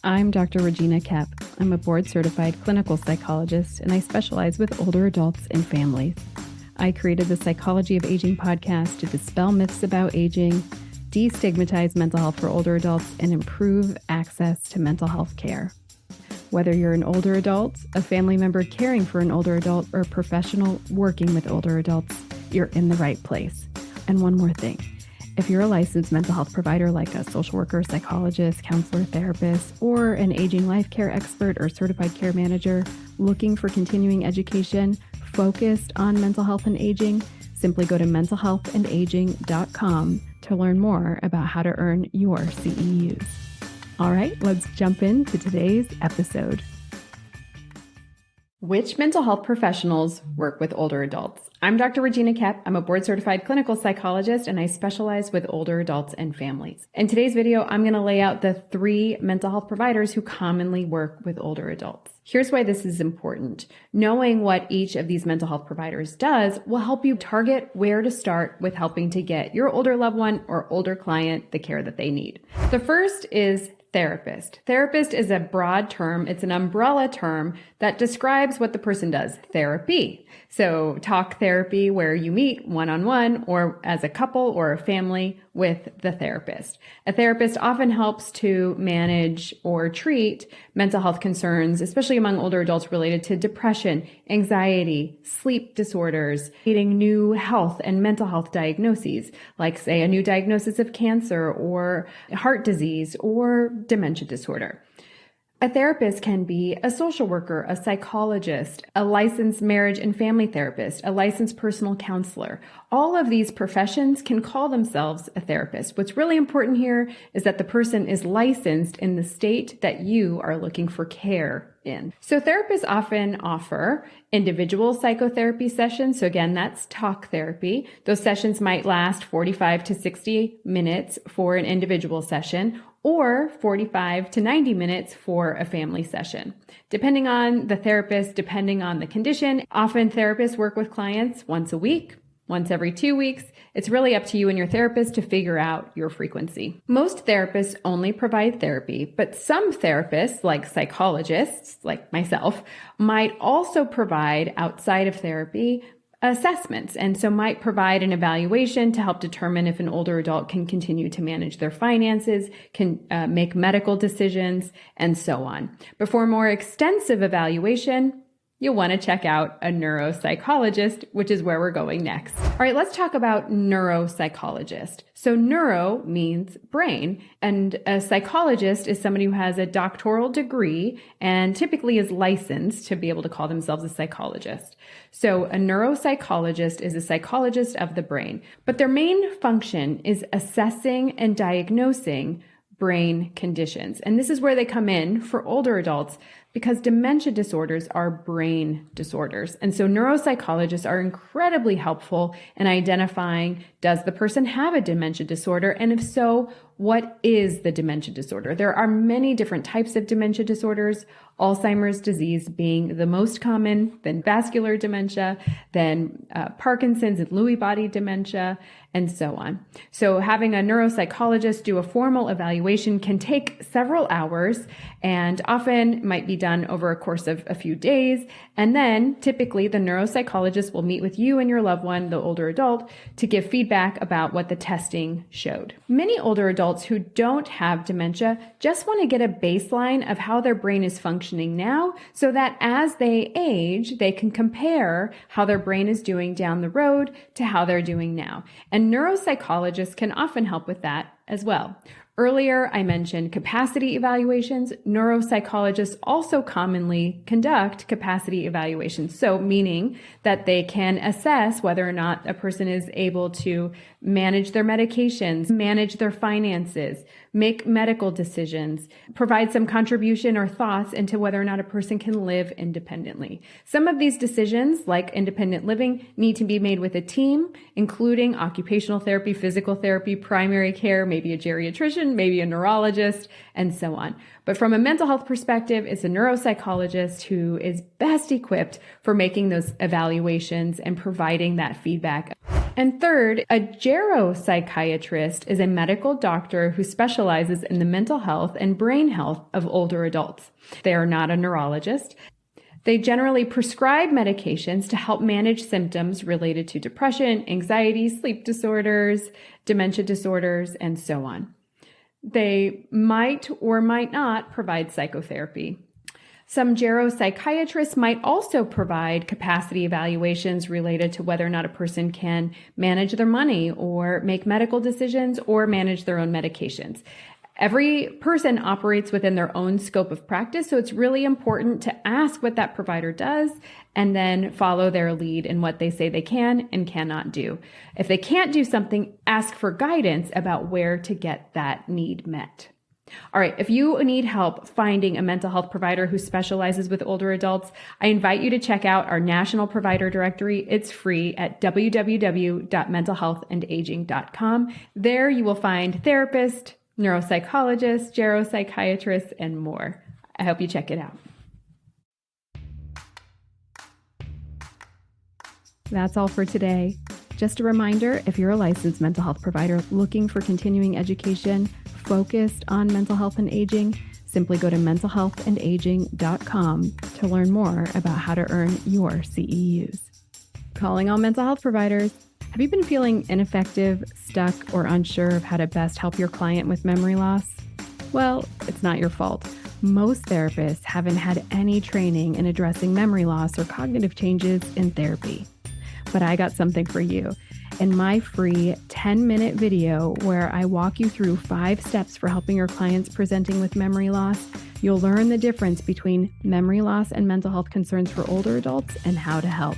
I'm Dr. Regina Kepp. I'm a board-certified clinical psychologist, and I specialize with older adults and families. I created the Psychology of Aging podcast to dispel myths about aging, destigmatize mental health for older adults, and improve access to mental health care. Whether you're an older adult, a family member caring for an older adult, or a professional working with older adults, you're in the right place. And one more thing. If you're a licensed mental health provider like a social worker, psychologist, counselor, therapist, or an aging life care expert or certified care manager looking for continuing education focused on mental health and aging, simply go to mentalhealthandaging.com to learn more about how to earn your CEUs. All right, let's jump into today's episode. Which mental health professionals work with older adults? I'm Dr. Regina Kepp. I'm a board-certified clinical psychologist, and I specialize with older adults and families. In today's video, I'm going to lay out the 3 mental health providers who commonly work with older adults. Here's why this is important. Knowing what each of these mental health providers does will help you target where to start with helping to get your older loved one or older client the care that they need. The first is therapist. Therapist is a broad term. It's an umbrella term that describes what the person does. Therapy. So talk therapy where you meet one-on-one or as a couple or a family with the therapist. A therapist often helps to manage or treat mental health concerns, especially among older adults related to depression, anxiety, sleep disorders, getting new health and mental health diagnoses, like say a new diagnosis of cancer or heart disease or dementia disorder. A therapist can be a social worker, a psychologist, a licensed marriage and family therapist, a licensed personal counselor. All of these professions can call themselves a therapist. What's really important here is that the person is licensed in the state that you are looking for care in. So therapists often offer individual psychotherapy sessions. So again, that's talk therapy. Those sessions might last 45 to 60 minutes for an individual session, or 45 to 90 minutes for a family session. Depending on the therapist, depending on the condition, often therapists work with clients once a week, once every 2 weeks. It's really up to you and your therapist to figure out your frequency. Most therapists only provide therapy, but some therapists, like psychologists, like myself, might also provide, outside of therapy, assessments, and so might provide an evaluation to help determine if an older adult can continue to manage their finances, can make medical decisions, and so on. But for a more extensive evaluation, you'll want to check out a neuropsychologist, which is where we're going next. All right, let's talk about neuropsychologist. So neuro means brain, and a psychologist is somebody who has a doctoral degree and typically is licensed to be able to call themselves a psychologist. So a neuropsychologist is a psychologist of the brain, but their main function is assessing and diagnosing brain conditions. And this is where they come in for older adults, because dementia disorders are brain disorders. And so neuropsychologists are incredibly helpful in identifying, does the person have a dementia disorder? And if so, what is the dementia disorder? There are many different types of dementia disorders, Alzheimer's disease being the most common, then vascular dementia, then Parkinson's and Lewy body dementia, and so on. So having a neuropsychologist do a formal evaluation can take several hours and often might be done over a course of a few days. And then typically the neuropsychologist will meet with you and your loved one, the older adult, to give feedback about what the testing showed. Many older adults who don't have dementia just want to get a baseline of how their brain is functioning now so that as they age, they can compare how their brain is doing down the road to how they're doing now. And neuropsychologists can often help with that as well. Earlier, I mentioned capacity evaluations. Neuropsychologists also commonly conduct capacity evaluations. So meaning that they can assess whether or not a person is able to manage their medications, manage their finances, make medical decisions, provide some contribution or thoughts into whether or not a person can live independently. Some of these decisions, like independent living, need to be made with a team, including occupational therapy, physical therapy, primary care, maybe maybe a geriatrician, maybe a neurologist, and so on. But from a mental health perspective, it's a neuropsychologist who is best equipped for making those evaluations and providing that feedback. And third, a geropsychiatrist is a medical doctor who specializes in the mental health and brain health of older adults. They are not a neurologist. They generally prescribe medications to help manage symptoms related to depression, anxiety, sleep disorders, dementia disorders, and so on. They might or might not provide psychotherapy. Some geropsychiatrists might also provide capacity evaluations related to whether or not a person can manage their money or make medical decisions or manage their own medications. Every person operates within their own scope of practice, so it's really important to ask what that provider does and then follow their lead in what they say they can and cannot do. If they can't do something, ask for guidance about where to get that need met. All right, if you need help finding a mental health provider who specializes with older adults, I invite you to check out our national provider directory. It's free at www.mentalhealthandaging.com. There you will find therapists, neuropsychologists, geropsychiatrists, and more. I hope you check it out. That's all for today. Just a reminder, if you're a licensed mental health provider looking for continuing education focused on mental health and aging, simply go to mentalhealthandaging.com to learn more about how to earn your CEUs. Calling all mental health providers. Have you been feeling ineffective, stuck, or unsure of how to best help your client with memory loss? Well, it's not your fault. Most therapists haven't had any training in addressing memory loss or cognitive changes in therapy. But I got something for you. In my free 10-minute video where I walk you through 5 steps for helping your clients presenting with memory loss, you'll learn the difference between memory loss and mental health concerns for older adults and how to help.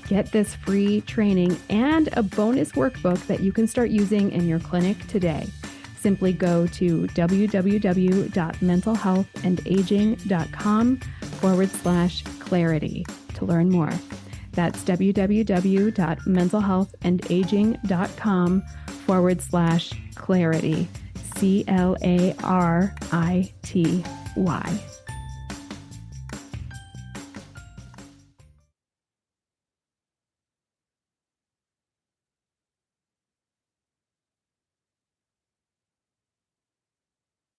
Get this free training and a bonus workbook that you can start using in your clinic today. Simply go to www.mentalhealthandaging.com/clarity to learn more. That's www.mentalhealthandaging.com/clarity, CLARITY.